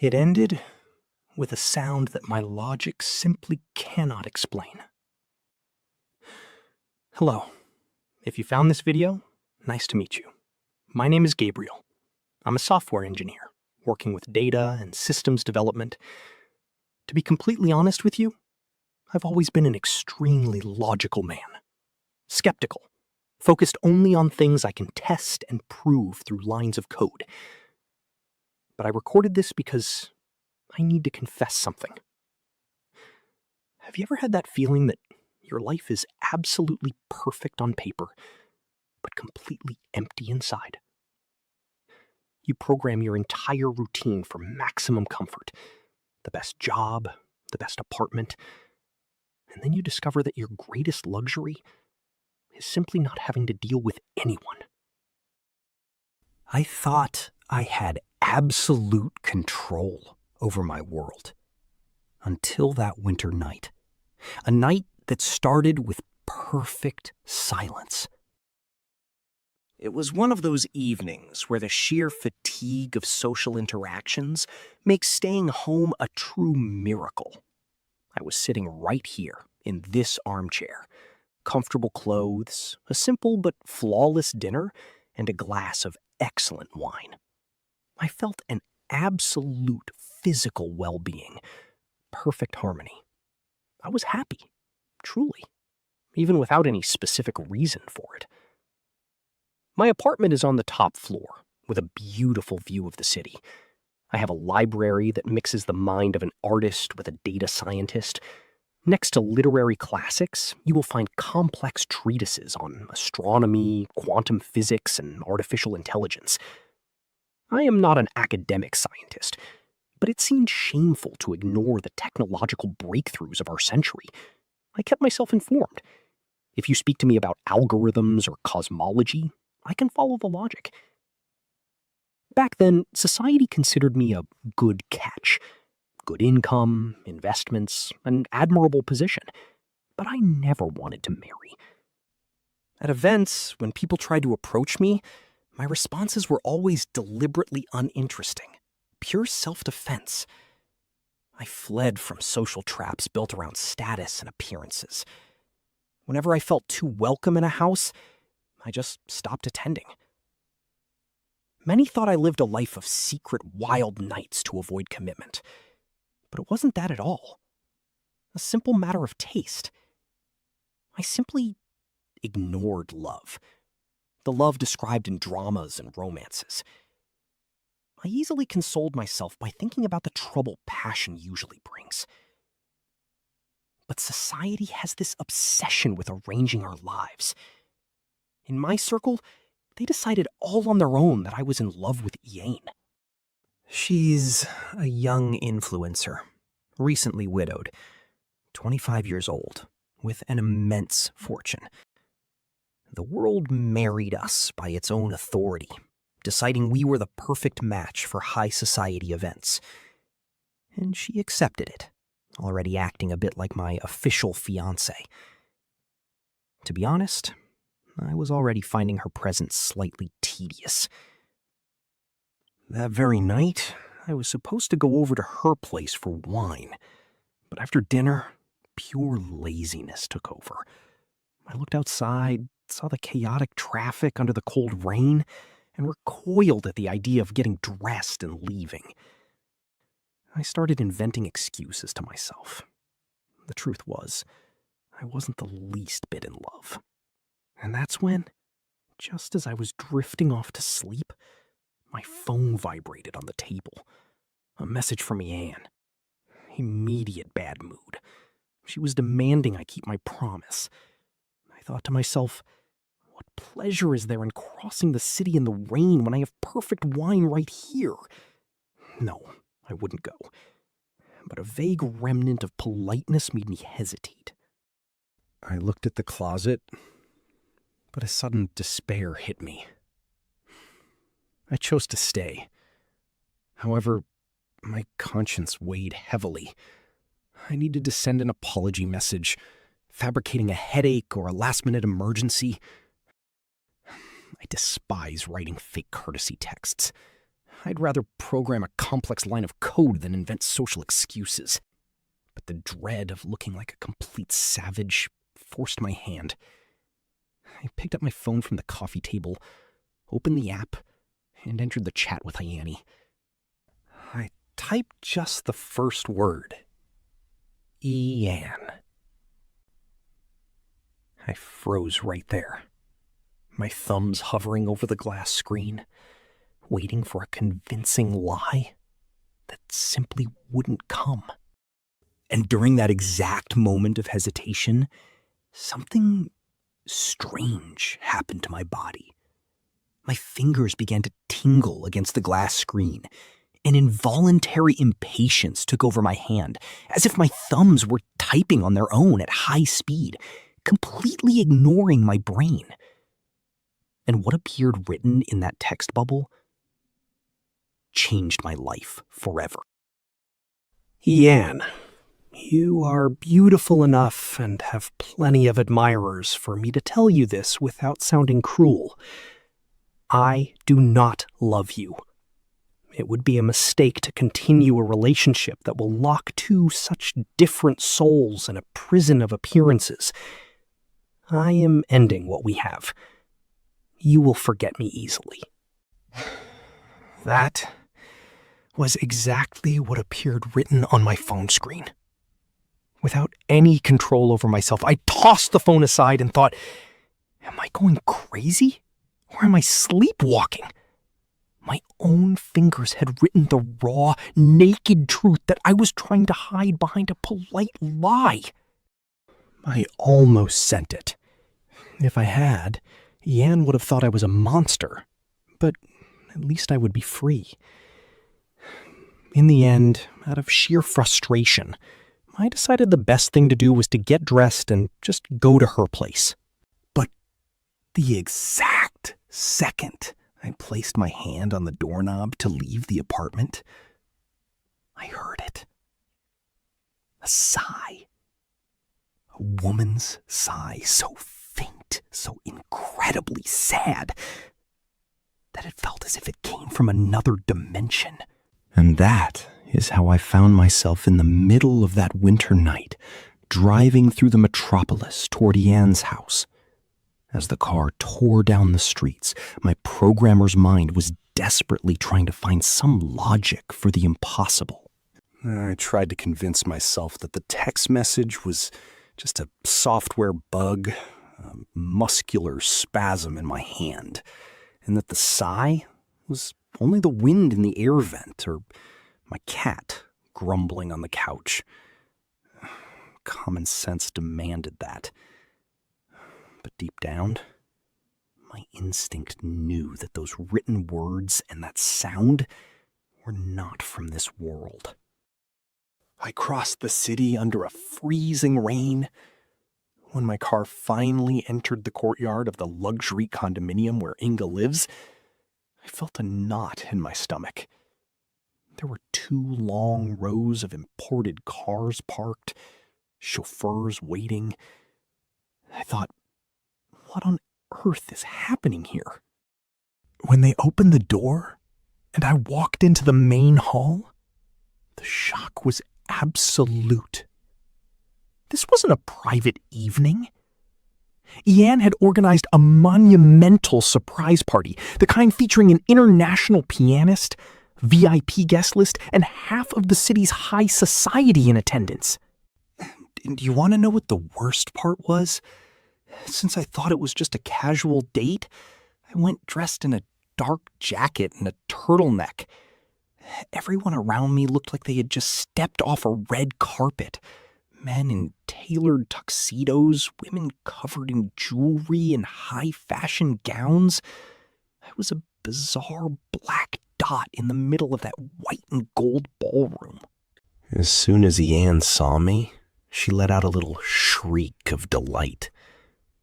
It ended with a sound that my logic simply cannot explain. Hello. If you found this video, nice to meet you. My name is Gabriel. I'm a software engineer, working with data and systems development. To be completely honest with you, I've always been an extremely logical man. Skeptical, focused only on things I can test and prove through lines of code. But I recorded this because I need to confess something. Have you ever had that feeling that your life is absolutely perfect on paper, but completely empty inside? You program your entire routine for maximum comfort, the best job, the best apartment, and then you discover that your greatest luxury is simply not having to deal with anyone. I thought I had absolute control over my world until that winter night. A night that started with perfect silence. It was one of those evenings where the sheer fatigue of social interactions makes staying home a true miracle. I was sitting right here in this armchair, comfortable clothes, a simple but flawless dinner, and a glass of excellent wine. I felt an absolute physical well-being, perfect harmony. I was happy, truly, even without any specific reason for it. My apartment is on the top floor, with a beautiful view of the city. I have a library that mixes the mind of an artist with a data scientist. Next to literary classics, you will find complex treatises on astronomy, quantum physics, and artificial intelligence. I am not an academic scientist, but it seemed shameful to ignore the technological breakthroughs of our century. I kept myself informed. If you speak to me about algorithms or cosmology, I can follow the logic. Back then, society considered me a good catch. Good income, investments, an admirable position. But I never wanted to marry. At events, when people tried to approach me, my responses were always deliberately uninteresting, pure self-defense. I fled from social traps built around status and appearances. Whenever I felt too welcome in a house, I just stopped attending. Many thought I lived a life of secret, wild nights to avoid commitment. But it wasn't that at all. A simple matter of taste. I simply ignored love. The love described in dramas and romances. I easily consoled myself by thinking about the trouble passion usually brings. But society has this obsession with arranging our lives. In my circle, they decided all on their own that I was in love with Ian. She's a young influencer, recently widowed, 25 years old, with an immense fortune. The world married us by its own authority, deciding we were the perfect match for high society events. And she accepted it, already acting a bit like my official fiancé. To be honest, I was already finding her presence slightly tedious. That very night, I was supposed to go over to her place for wine, but after dinner, pure laziness took over. I looked outside, saw the chaotic traffic under the cold rain, and recoiled at the idea of getting dressed and leaving. I started inventing excuses to myself. The truth was, I wasn't the least bit in love. And that's when, just as I was drifting off to sleep, my phone vibrated on the table. A message from Anne. Immediate bad mood. She was demanding I keep my promise. I thought to myself, what pleasure is there in crossing the city in the rain when I have perfect wine right here? No, I wouldn't go. But a vague remnant of politeness made me hesitate. I looked at the closet, but a sudden despair hit me. I chose to stay. However, my conscience weighed heavily. I needed to send an apology message, fabricating a headache or a last-minute emergency. I despise writing fake courtesy texts. I'd rather program a complex line of code than invent social excuses. But the dread of looking like a complete savage forced my hand. I picked up my phone from the coffee table, opened the app, and entered the chat with Annie. I typed just the first word. Ian. I froze right there, my thumbs hovering over the glass screen, waiting for a convincing lie that simply wouldn't come. And during that exact moment of hesitation, something strange happened to my body. My fingers began to tingle against the glass screen. An involuntary impatience took over my hand, as if my thumbs were typing on their own at high speed, completely ignoring my brain. And what appeared written in that text bubble changed my life forever. Yan, you are beautiful enough and have plenty of admirers for me to tell you this without sounding cruel. I do not love you. It would be a mistake to continue a relationship that will lock two such different souls in a prison of appearances. I am ending what we have. You will forget me easily. That was exactly what appeared written on my phone screen. Without any control over myself, I tossed the phone aside and thought, am I going crazy? Or am I sleepwalking? My own fingers had written the raw, naked truth that I was trying to hide behind a polite lie. I almost sent it. If I had, Yan would have thought I was a monster, but at least I would be free. In the end, out of sheer frustration, I decided the best thing to do was to get dressed and just go to her place. But the exact second I placed my hand on the doorknob to leave the apartment, I heard it. A sigh. A woman's sigh, so faint, so incredibly sad, that it felt as if it came from another dimension. And that is how I found myself in the middle of that winter night, driving through the metropolis toward Yan's house. As the car tore down the streets, my programmer's mind was desperately trying to find some logic for the impossible. I tried to convince myself that the text message was just a software bug, a muscular spasm in my hand, and that the sigh was only the wind in the air vent or my cat grumbling on the couch. Common sense demanded that. But deep down, my instinct knew that those written words and that sound were not from this world. I crossed the city under a freezing rain. When my car finally entered the courtyard of the luxury condominium where Inga lives, I felt a knot in my stomach. There were 2 long rows of imported cars parked, chauffeurs waiting. I thought, what on earth is happening here? When they opened the door and I walked into the main hall, the shock was absolute. This wasn't a private evening. Yan had organized a monumental surprise party, the kind featuring an international pianist, VIP guest list, and half of the city's high society in attendance. Do you want to know what the worst part was? Since I thought it was just a casual date, I went dressed in a dark jacket and a turtleneck. Everyone around me looked like they had just stepped off a red carpet. Men in tailored tuxedos, women covered in jewelry and high-fashion gowns. I was a bizarre black dot in the middle of that white and gold ballroom. As soon as Yan saw me, she let out a little shriek of delight.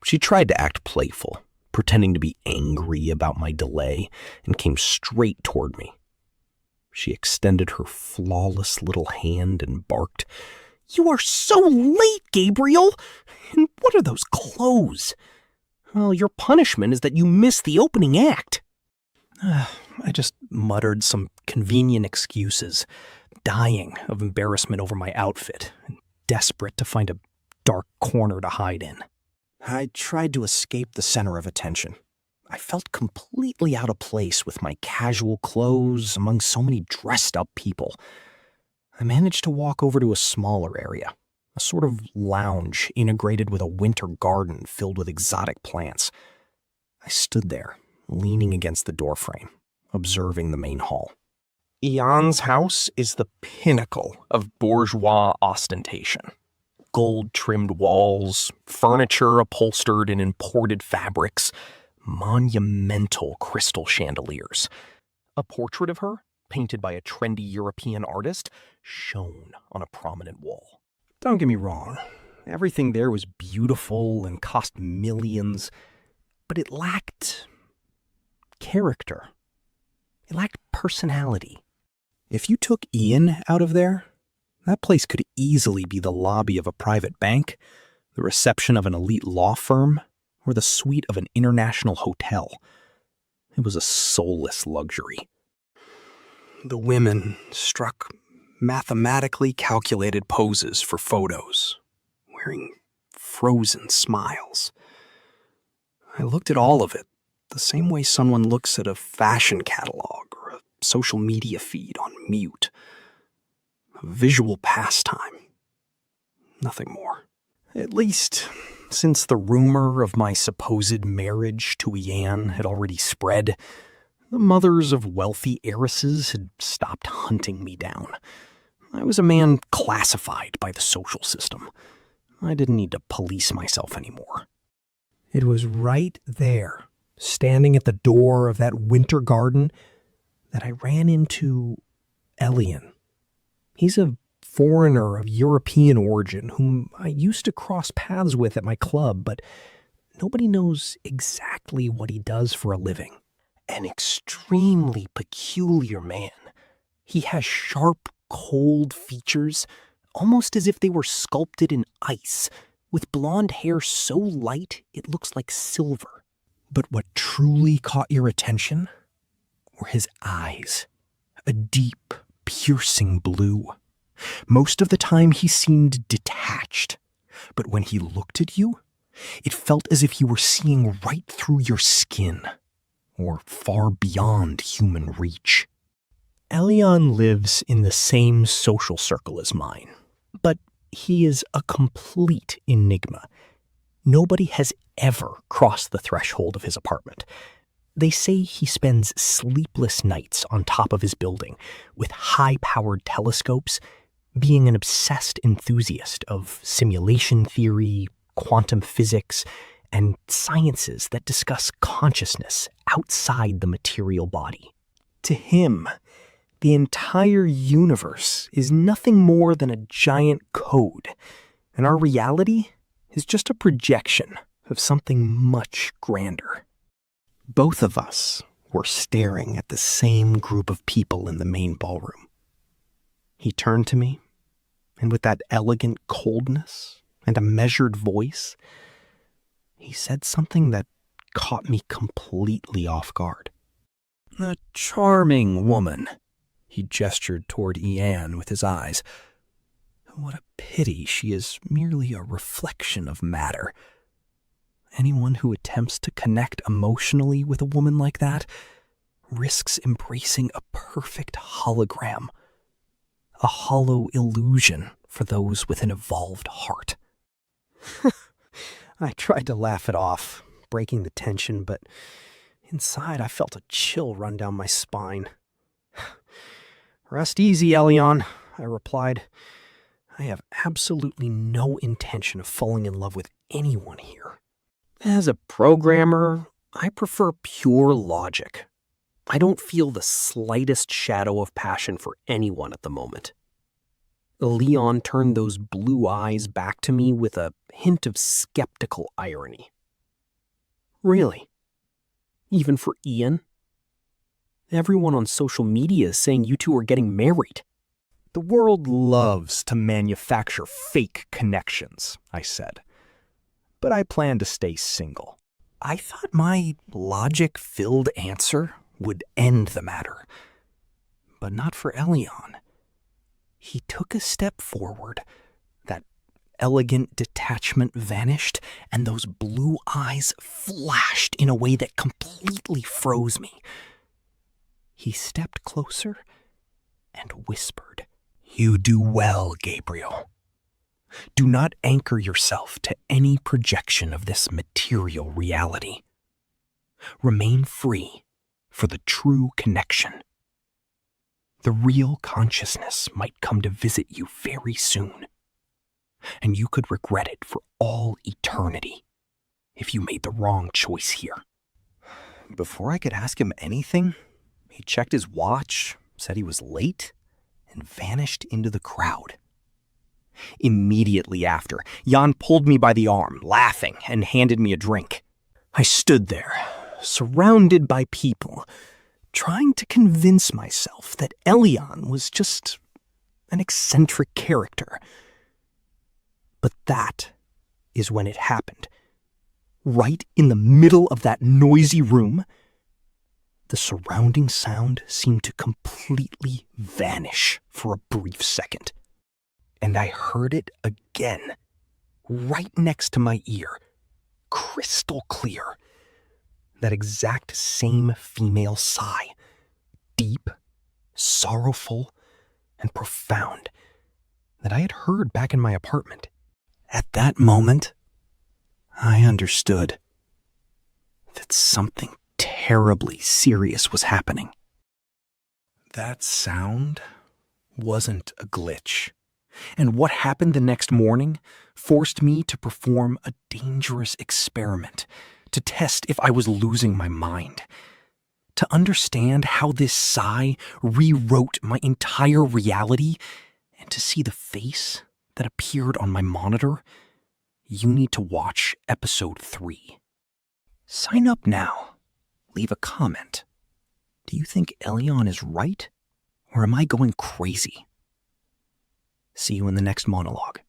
She tried to act playful, pretending to be angry about my delay, and came straight toward me. She extended her flawless little hand and barked, "You are so late, Gabriel! And what are those clothes? Well, your punishment is that you missed the opening act." I just muttered some convenient excuses, dying of embarrassment over my outfit and desperate to find a dark corner to hide in. I tried to escape the center of attention. I felt completely out of place with my casual clothes among so many dressed-up people. I managed to walk over to a smaller area, a sort of lounge integrated with a winter garden filled with exotic plants. I stood there, leaning against the doorframe, observing the main hall. Ian's house is the pinnacle of bourgeois ostentation. Gold-trimmed walls, furniture upholstered in imported fabrics, monumental crystal chandeliers. A portrait of her, painted by a trendy European artist, shone on a prominent wall. Don't get me wrong, everything there was beautiful and cost millions, but it lacked character. It lacked personality. If you took Ian out of there, that place could easily be the lobby of a private bank, the reception of an elite law firm, or the suite of an international hotel. It was a soulless luxury. The women struck mathematically calculated poses for photos, wearing frozen smiles. I looked at all of it the same way someone looks at a fashion catalog or a social media feed on mute. A visual pastime. Nothing more. At least, since the rumor of my supposed marriage to Ian had already spread, the mothers of wealthy heiresses had stopped hunting me down. I was a man classified by the social system. I didn't need to police myself anymore. It was right there, standing at the door of that winter garden, that I ran into Elian. He's a foreigner of European origin whom I used to cross paths with at my club, but nobody knows exactly what he does for a living. An extremely peculiar man. He has sharp, cold features, almost as if they were sculpted in ice, with blonde hair so light it looks like silver. But what truly caught your attention were his eyes, a deep, piercing blue. Most of the time he seemed detached, but when he looked at you, it felt as if he were seeing right through your skin, or far beyond human reach. Elian lives in the same social circle as mine, but he is a complete enigma. Nobody has ever crossed the threshold of his apartment. They say he spends sleepless nights on top of his building with high-powered telescopes, being an obsessed enthusiast of simulation theory, quantum physics, and sciences that discuss consciousness outside the material body. To him, the entire universe is nothing more than a giant code, and our reality is just a projection of something much grander. Both of us were staring at the same group of people in the main ballroom. He turned to me, and with that elegant coldness and a measured voice, he said something that caught me completely off guard. "A charming woman," he gestured toward Ian with his eyes. "What a pity she is merely a reflection of matter. Anyone who attempts to connect emotionally with a woman like that risks embracing a perfect hologram, a hollow illusion for those with an evolved heart." I tried to laugh it off, breaking the tension, but inside I felt a chill run down my spine. "Rest easy, Elian," I replied. "I have absolutely no intention of falling in love with anyone here. As a programmer, I prefer pure logic. I don't feel the slightest shadow of passion for anyone at the moment." Leon turned those blue eyes back to me with a hint of skeptical irony. "Really? Even for Ian? Everyone on social media is saying you two are getting married." "The world loves to manufacture fake connections," I said. "But I plan to stay single." I thought my logic-filled answer would end the matter. But not for Elion. He took a step forward. That elegant detachment vanished, and those blue eyes flashed in a way that completely froze me. He stepped closer and whispered, "You do well, Gabriel. Do not anchor yourself to any projection of this material reality. Remain free for the true connection. The real consciousness might come to visit you very soon, and you could regret it for all eternity if you made the wrong choice here." Before I could ask him anything, he checked his watch, said he was late, and vanished into the crowd. Immediately after, Jan pulled me by the arm, laughing, and handed me a drink. I stood there, surrounded by people, trying to convince myself that Elion was just an eccentric character. But that is when it happened. Right in the middle of that noisy room, the surrounding sound seemed to completely vanish for a brief second. And I heard it again, right next to my ear, crystal clear. That exact same female sigh, deep, sorrowful, and profound, that I had heard back in my apartment. At that moment, I understood that something terribly serious was happening. That sound wasn't a glitch. And what happened the next morning forced me to perform a dangerous experiment to test if I was losing my mind. To understand how this sigh rewrote my entire reality and to see the face that appeared on my monitor, you need to watch episode 3. Sign up now. Leave a comment. Do you think Elion is right? Or am I going crazy? See you in the next monologue.